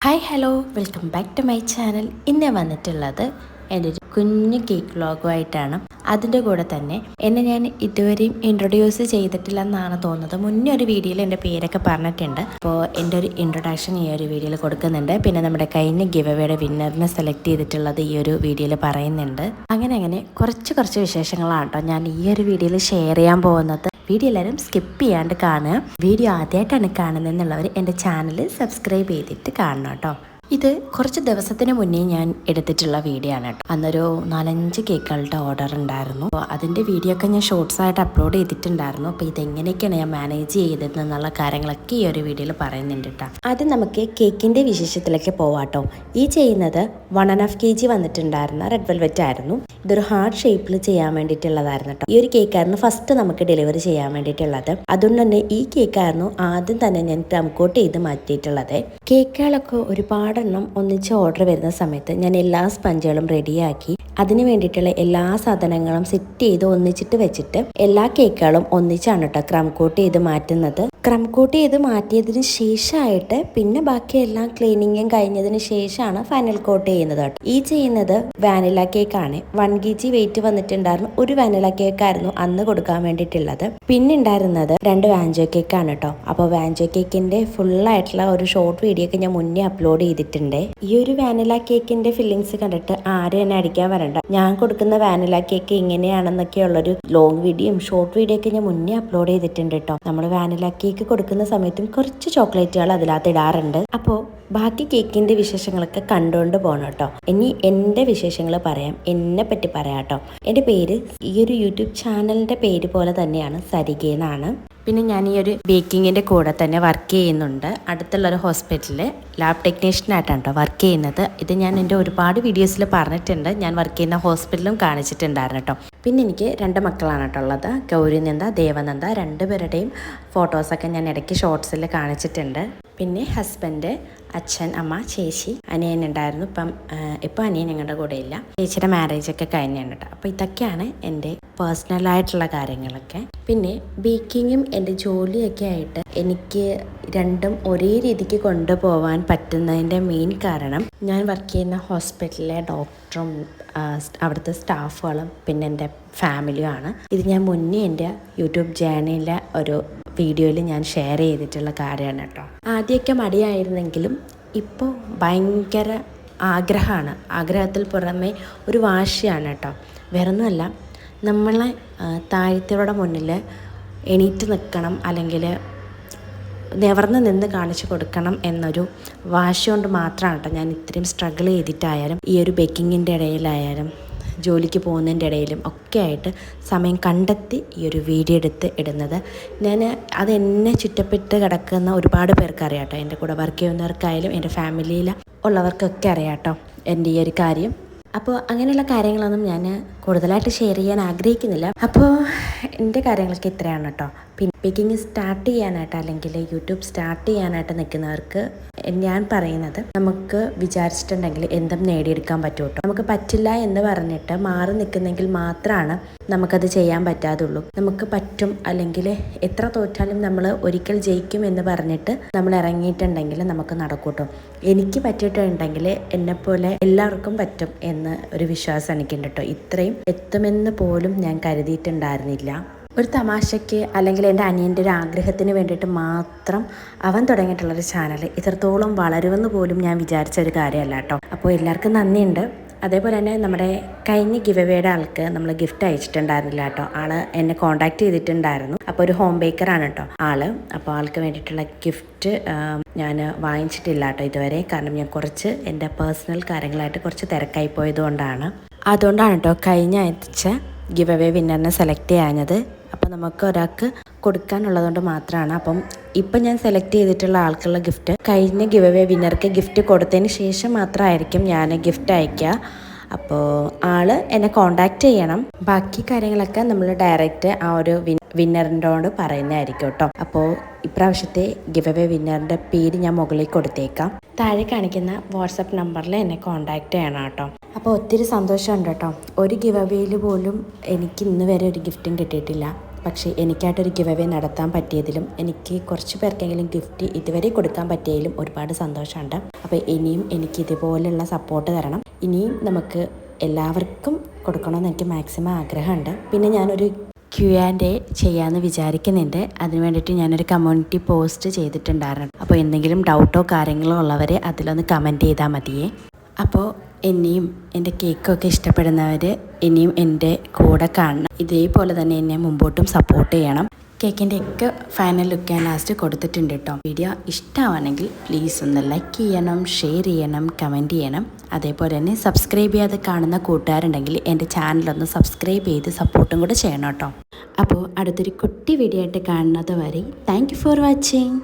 Hi hello welcome back to my channel. ഇന്ന് ഞാൻ വന്നിട്ടുള്ളത് എൻ്റെ ഒരു കുഞ്ഞു കേക്ക് വ്ളോഗുമായിട്ടാണ്. അതിൻ്റെ കൂടെ തന്നെ എന്നെ ഞാൻ ഇതുവരെയും ഇൻട്രൊഡ്യൂസ് ചെയ്തിട്ടില്ലെന്നാണ് തോന്നുന്നത്. മുന്നേ ഒരു വീഡിയോയിൽ എൻ്റെ പേരൊക്കെ പറഞ്ഞിട്ടുണ്ട്. അപ്പോൾ എൻ്റെ ഒരു ഇൻട്രൊഡക്ഷൻ ഈ ഒരു വീഡിയോയിൽ കൊടുക്കുന്നുണ്ട്. പിന്നെ നമ്മുടെ കഴിഞ്ഞ ഗിവ് അവേയുടെ വിന്നറിനെ സെലക്ട് ചെയ്തിട്ടുള്ളത് ഈ ഒരു വീഡിയോയിൽ പറയുന്നുണ്ട്. അങ്ങനെ കുറച്ച് വിശേഷങ്ങളാണ് കേട്ടോ ഞാൻ ഈ ഒരു വീഡിയോയിൽ ഷെയർ ചെയ്യാൻ പോകുന്നത്. വീഡിയോ എല്ലാവരും സ്കിപ്പ് ചെയ്യാണ്ട് കാണുക. വീഡിയോ ആദ്യമായിട്ടാണ് കാണുന്നതെന്നുള്ളവർ എൻ്റെ ചാനൽ സബ്സ്ക്രൈബ് ചെയ്തിട്ട് കാണണം കേട്ടോ. ഇത് കുറച്ച് ദിവസത്തിന് മുന്നേ ഞാൻ എടുത്തിട്ടുള്ള വീഡിയോ ആണ് കേട്ടോ. അന്നൊരു 4-5 കേക്കുകളുടെ ഓർഡർ ഉണ്ടായിരുന്നു. അപ്പോൾ അതിൻ്റെ വീഡിയോ ഒക്കെ ഞാൻ ഷോർട്സ് ആയിട്ട് അപ്ലോഡ് ചെയ്തിട്ടുണ്ടായിരുന്നു. അപ്പോൾ ഇതെങ്ങനെയൊക്കെയാണ് ഞാൻ മാനേജ് ചെയ്തതെന്നുള്ള കാര്യങ്ങളൊക്കെ ഈ ഒരു വീഡിയോയിൽ പറയുന്നുണ്ട് കേട്ടോ. ആദ്യം നമുക്ക് കേക്കിൻ്റെ വിശേഷത്തിലേക്ക് പോവാട്ടോ. ഈ ചെയ്യുന്നത് 1.5 kg വന്നിട്ടുണ്ടായിരുന്ന റെഡ് വെൽവെറ്റ് ആയിരുന്നു. ഇതൊരു ഹാർട്ട് ഷേപ്പിൽ ചെയ്യാൻ വേണ്ടിയിട്ടുള്ളതായിരുന്നു കേട്ടോ. ഈ ഒരു കേക്കായിരുന്നു ഫസ്റ്റ് നമുക്ക് ഡെലിവറി ചെയ്യാൻ വേണ്ടിയിട്ടുള്ളത്. അതുകൊണ്ട് തന്നെ ഈ കേക്കായിരുന്നു ആദ്യം തന്നെ ഞാൻ കോട്ട് ചെയ്ത് മാറ്റിയിട്ടുള്ളത്. കേക്കുകളൊക്കെ ഒരുപാട് ഒന്നിച്ച് ഓർഡർ വരുന്ന സമയത്ത് ഞാൻ എല്ലാ സ്പഞ്ചുകളും റെഡിയാക്കി അതിന് വേണ്ടിയിട്ടുള്ള എല്ലാ സാധനങ്ങളും സെറ്റ് ചെയ്ത് ഒന്നിച്ചിട്ട് വെച്ചിട്ട് എല്ലാ കേക്കുകളും ഒന്നിച്ചാണ് കേട്ടോ ക്രം കോട്ട് ചെയ്ത് മാറ്റുന്നത്. ക്രം കോട്ട് ചെയ്ത് മാറ്റിയതിന് ശേഷമായിട്ട് പിന്നെ ബാക്കിയെല്ലാം ക്ലീനിങ്ങും കഴിഞ്ഞതിന് ശേഷമാണ് ഫൈനൽ കോട്ട് ചെയ്യുന്നത് കേട്ടോ. ഈ ചെയ്യുന്നത് വാനില കേക്കാണ്. 1 kg വെയിറ്റ് വന്നിട്ടുണ്ടായിരുന്നു. ഒരു വാനില കേക്കായിരുന്നു അന്ന് കൊടുക്കാൻ വേണ്ടിയിട്ടുള്ളത്. പിന്നെ ഉണ്ടായിരുന്നത് 2 വാഞ്ചോ കേക്കാണ് കേട്ടോ. അപ്പോൾ വാഞ്ചോ കേക്കിന്റെ ഫുള്ളായിട്ടുള്ള ഒരു ഷോർട്ട് വീഡിയോ ഒക്കെ ഞാൻ മുന്നേ അപ്ലോഡ് ചെയ്തിട്ടുണ്ട്. ഈ ഒരു വാനില കേക്കിന്റെ ഫില്ലിങ്സ് കണ്ടിട്ട് ആരും എന്നെ അടിക്കാൻ വരണ്ട. ഞാൻ കൊടുക്കുന്ന വാനില കേക്ക് ഇങ്ങനെയാണെന്നൊക്കെയുള്ളൊരു ലോങ് വീഡിയോയും ഷോർട്ട് വീഡിയോ ഒക്കെ ഞാൻ മുന്നേ അപ്ലോഡ് ചെയ്തിട്ടുണ്ട് കേട്ടോ. നമ്മൾ വാനില കേക്ക് കൊടുക്കുന്ന സമയത്തും കുറച്ച് ചോക്ലേറ്റുകൾ അതിനകത്ത് ഇടാറുണ്ട്. അപ്പോൾ ബാക്കി കേക്കിന്റെ വിശേഷങ്ങളൊക്കെ കണ്ടുകൊണ്ട് പോകണം കേട്ടോ. ഇനി എൻ്റെ വിശേഷങ്ങൾ പറയാം, എന്നെ പറ്റി പറയാം കേട്ടോ. എൻ്റെ പേര് ഈ ഒരു യൂട്യൂബ് ചാനലിന്റെ പേര് പോലെ തന്നെയാണ്, സരിക എന്നാണ്. പിന്നെ ഞാൻ ഈ ഒരു ബേക്കിങ്ങിൻ്റെ കൂടെ തന്നെ വർക്ക് ചെയ്യുന്നുണ്ട്. അടുത്തുള്ളൊരു ഹോസ്പിറ്റലിൽ ലാബ് ടെക്നീഷ്യനായിട്ടാണ് കേട്ടോ വർക്ക് ചെയ്യുന്നത്. ഇത് ഞാൻ എൻ്റെ ഒരുപാട് വീഡിയോസിൽ പറഞ്ഞിട്ടുണ്ട്. ഞാൻ വർക്ക് ചെയ്യുന്ന ഹോസ്പിറ്റലും കാണിച്ചിട്ടുണ്ടായിരുന്നു കേട്ടോ. പിന്നെ എനിക്ക് 2 മക്കളാണ് കേട്ടോ ഉള്ളത്, ഗൗരിനന്ദ, ദേവനന്ദ. 2 പേരുടെയും ഫോട്ടോസൊക്കെ ഞാൻ ഇടയ്ക്ക് ഷോർട്സിൽ കാണിച്ചിട്ടുണ്ട്. പിന്നെ ഹസ്ബൻഡ്, അച്ഛൻ, അമ്മ, ചേച്ചി, അനിയൻ ഉണ്ടായിരുന്നു. ഇപ്പം അനിയൻ ഞങ്ങളുടെ കൂടെ ഇല്ല. ചേച്ചിയുടെ മാരേജൊക്കെ കഴിഞ്ഞാണ് കേട്ടോ. അപ്പോൾ ഇതൊക്കെയാണ് എൻ്റെ പേഴ്സണലായിട്ടുള്ള കാര്യങ്ങളൊക്കെ. പിന്നെ ബേക്കിങ്ങും എൻ്റെ ജോലിയൊക്കെ ആയിട്ട് എനിക്ക് രണ്ടും ഒരേ രീതിക്ക് കൊണ്ടുപോകാൻ പറ്റുന്നതിൻ്റെ മെയിൻ കാരണം ഞാൻ വർക്ക് ചെയ്യുന്ന ഹോസ്പിറ്റലിലെ ഡോക്ടറും അവിടുത്തെ സ്റ്റാഫുകളും പിന്നെ എൻ്റെ ഫാമിലിയുമാണ്. ഇത് ഞാൻ മുന്നേ എൻ്റെ യൂട്യൂബ് ചാനലിലെ ഒരു വീഡിയോയിൽ ഞാൻ ഷെയർ ചെയ്തിട്ടുള്ള കാര്യമാണ് കേട്ടോ. ആദ്യമൊക്കെ മടിയായിരുന്നെങ്കിലും ഇപ്പോൾ ഭയങ്കര ആഗ്രഹമാണ്. ആഗ്രഹത്തിൽ പുറമെ ഒരു വാശിയാണ് കേട്ടോ. വേറൊന്നുമല്ല, നമ്മളെ താഴ്ത്തിയവരുടെ മുന്നിൽ എണീറ്റ് നിൽക്കണം, അല്ലെങ്കിൽ നിവർന്ന് നിന്ന് കാണിച്ചു കൊടുക്കണം എന്നൊരു വാശി കൊണ്ട് മാത്രമാണ് കേട്ടോ ഞാൻ ഇത്രയും സ്ട്രഗിൾ ചെയ്തിട്ടായാലും ഈ ഒരു ബേക്കിങ്ങിൻ്റെ ഇടയിലായാലും ജോലിക്ക് പോകുന്നതിൻ്റെ ഇടയിലും ഒക്കെ ആയിട്ട് സമയം കണ്ടെത്തി ഈ ഒരു വീഡിയോ എടുത്ത് ഇടുന്നത്. അതെന്നെ ചുറ്റപ്പെട്ട് കിടക്കുന്ന ഒരുപാട് പേർക്ക് അറിയാം കേട്ടോ. എൻ്റെ കൂടെ വർക്ക് ചെയ്യുന്നവർക്കായാലും എൻ്റെ ഫാമിലിയിൽ ഉള്ളവർക്കൊക്കെ അറിയാം കേട്ടോ എൻ്റെ ഈ ഒരു കാര്യം. അപ്പോൾ അങ്ങനെയുള്ള കാര്യങ്ങളൊന്നും ഞാൻ കൂടുതലായിട്ട് ഷെയർ ചെയ്യാൻ ആഗ്രഹിക്കുന്നില്ല. അപ്പോൾ എൻ്റെ കാര്യങ്ങളൊക്കെ ഇത്രയാണ് കേട്ടോ. പിന്നെ ബേക്കിംഗ് സ്റ്റാർട്ട് ചെയ്യാനായിട്ട് അല്ലെങ്കിൽ യൂട്യൂബ് സ്റ്റാർട്ട് ചെയ്യാനായിട്ട് നിൽക്കുന്നവർക്ക് ഞാൻ പറയുന്നത്, നമുക്ക് വിചാരിച്ചിട്ടുണ്ടെങ്കിൽ എന്തും നേടിയെടുക്കാൻ പറ്റും കേട്ടോ. നമുക്ക് പറ്റില്ല എന്ന് പറഞ്ഞിട്ട് മാറി നിൽക്കുന്നെങ്കിൽ മാത്രമാണ് നമുക്കത് ചെയ്യാൻ പറ്റാതുള്ളൂ. നമുക്ക് പറ്റും, അല്ലെങ്കിൽ എത്ര തോറ്റാലും നമ്മൾ ഒരിക്കൽ ജയിക്കും എന്ന് പറഞ്ഞിട്ട് നമ്മൾ ഇറങ്ങിയിട്ടുണ്ടെങ്കിൽ നമുക്ക് നടക്കൂട്ടോ. എനിക്ക് പറ്റിയിട്ടുണ്ടെങ്കിൽ എന്നെപ്പോലെ എല്ലാവർക്കും പറ്റും എന്ന് ഒരു വിശ്വാസം എനിക്കുണ്ട് കേട്ടോ. ഇത്രയും എത്തുമെന്ന് പോലും ഞാൻ കരുതിയിട്ടുണ്ടായിരുന്നില്ല. ഒരു തമാശയ്ക്ക് അല്ലെങ്കിൽ എൻ്റെ അനിയൻ്റെ ഒരു ആഗ്രഹത്തിന് വേണ്ടിയിട്ട് മാത്രം അവൻ തുടങ്ങിയിട്ടുള്ളൊരു ചാനൽ ഇത്രത്തോളം വളരുമെന്ന് പോലും ഞാൻ വിചാരിച്ച ഒരു കാര്യമല്ല കേട്ടോ. അപ്പോൾ എല്ലാവർക്കും നന്ദിയുണ്ട്. അതേപോലെ തന്നെ നമ്മുടെ കഴിഞ്ഞ ഗിവ് അവേയുടെ ആൾക്ക് നമ്മൾ ഗിഫ്റ്റ് അയച്ചിട്ടുണ്ടായിരുന്നില്ല കേട്ടോ. ആൾ എന്നെ കോൺടാക്ട് ചെയ്തിട്ടുണ്ടായിരുന്നു. അപ്പോൾ ഒരു ഹോം ബേക്കറാണ് കേട്ടോ ആൾ. അപ്പോൾ ആൾക്ക് വേണ്ടിയിട്ടുള്ള ഗിഫ്റ്റ് ഞാൻ വാങ്ങിച്ചിട്ടില്ല കേട്ടോ ഇതുവരെ. കാരണം ഞാൻ കുറച്ച് എൻ്റെ പേഴ്സണൽ കാര്യങ്ങളായിട്ട് കുറച്ച് തിരക്കായി പോയതുകൊണ്ടാണ്. അതുകൊണ്ടാണ് കേട്ടോ കഴിഞ്ഞ ആഴ്ച ഗിവ് അവേ വിന്നറിനെ സെലക്ട് ചെയ്യാഞ്ഞത്. അപ്പോൾ നമുക്ക് ഒരാൾക്ക് കൊടുക്കാനുള്ളതുകൊണ്ട് മാത്രമാണ്. അപ്പം ഇപ്പം ഞാൻ സെലക്ട് ചെയ്തിട്ടുള്ള ആൾക്കുള്ള ഗിഫ്റ്റ് കഴിഞ്ഞ ഗിവ് അവേ വിന്നർക്ക് ഗിഫ്റ്റ് കൊടുത്തതിന് ശേഷം മാത്രമായിരിക്കും ഞാൻ ഗിഫ്റ്റ് അയക്കുക. അപ്പോൾ ആൾ എന്നെ കോണ്ടാക്ട് ചെയ്യണം. ബാക്കി കാര്യങ്ങളൊക്കെ നമ്മൾ ഡയറക്റ്റ് ആ ഒരു വിന്നറിനോട് പറയുന്നതായിരിക്കും കേട്ടോ. അപ്പോൾ ഇപ്രാവശ്യത്തെ ഗിവ് അവേ വിന്നറിൻ്റെ പേര് ഞാൻ മുകളിൽ കൊടുത്തേക്കാം. താഴെ കാണിക്കുന്ന വാട്സപ്പ് നമ്പറിൽ എന്നെ കോണ്ടാക്ട് ചെയ്യണം കേട്ടോ. അപ്പോൾ ഒത്തിരി സന്തോഷമുണ്ട് കേട്ടോ. ഒരു ഗിവ് അവേയിൽ പോലും എനിക്ക് ഇന്ന് വരെ ഒരു ഗിഫ്റ്റും കിട്ടിയിട്ടില്ല. പക്ഷേ എനിക്കായിട്ടൊരു ഗിവ് അവേ നടത്താൻ പറ്റിയതിലും എനിക്ക് കുറച്ച് പേർക്കെങ്കിലും ഗിഫ്റ്റ് ഇതുവരെ കൊടുക്കാൻ പറ്റിയതിലും ഒരുപാട് സന്തോഷമുണ്ട്. അപ്പോൾ ഇനിയും എനിക്ക് ഇതുപോലെയുള്ള സപ്പോർട്ട് തരണം. ഇനിയും നമുക്ക് എല്ലാവർക്കും കൊടുക്കണമെന്ന് എനിക്ക് മാക്സിമം ആഗ്രഹമുണ്ട്. പിന്നെ ഞാനൊരു Q&A ചെയ്യാമെന്ന് വിചാരിക്കുന്നുണ്ട്. അതിന് വേണ്ടിയിട്ട് ഞാനൊരു കമ്മ്യൂണിറ്റി പോസ്റ്റ് ചെയ്തിട്ടുണ്ടായിരുന്നു. അപ്പോൾ എന്തെങ്കിലും ഡൗട്ടോ കാര്യങ്ങളോ ഉള്ളവർ അതിലൊന്ന് കമൻറ്റ് ചെയ്താൽ മതിയേ. അപ്പോൾ എന്നെയും എൻ്റെ കേക്കൊക്കെ ഇഷ്ടപ്പെടുന്നവർ ഇനിയും എൻ്റെ കൂടെ കാണണം. ഇതേപോലെ തന്നെ എന്നെ മുമ്പോട്ടും സപ്പോർട്ട് ചെയ്യണം. കേക്കിൻ്റെ ഒക്കെ ഫൈനൽ ലുക്ക് ഞാൻ ലാസ്റ്റ് കൊടുത്തിട്ടുണ്ട് കേട്ടോ. വീഡിയോ ഇഷ്ടമാണെങ്കിൽ പ്ലീസ് ഒന്ന് ലൈക്ക് ചെയ്യണം, ഷെയർ ചെയ്യണം, കമൻറ്റ് ചെയ്യണം. അതേപോലെ തന്നെ സബ്സ്ക്രൈബ് ചെയ്യാതെ കാണുന്ന കൂട്ടുകാരുണ്ടെങ്കിൽ എൻ്റെ ചാനലൊന്ന് സബ്സ്ക്രൈബ് ചെയ്ത് സപ്പോർട്ടും കൂടെ ചെയ്യണം കേട്ടോ. അപ്പോൾ അടുത്തൊരു കുട്ടി വീഡിയോ ആയിട്ട് കാണുന്നത് വരെ താങ്ക് യു ഫോർ വാച്ചിങ്.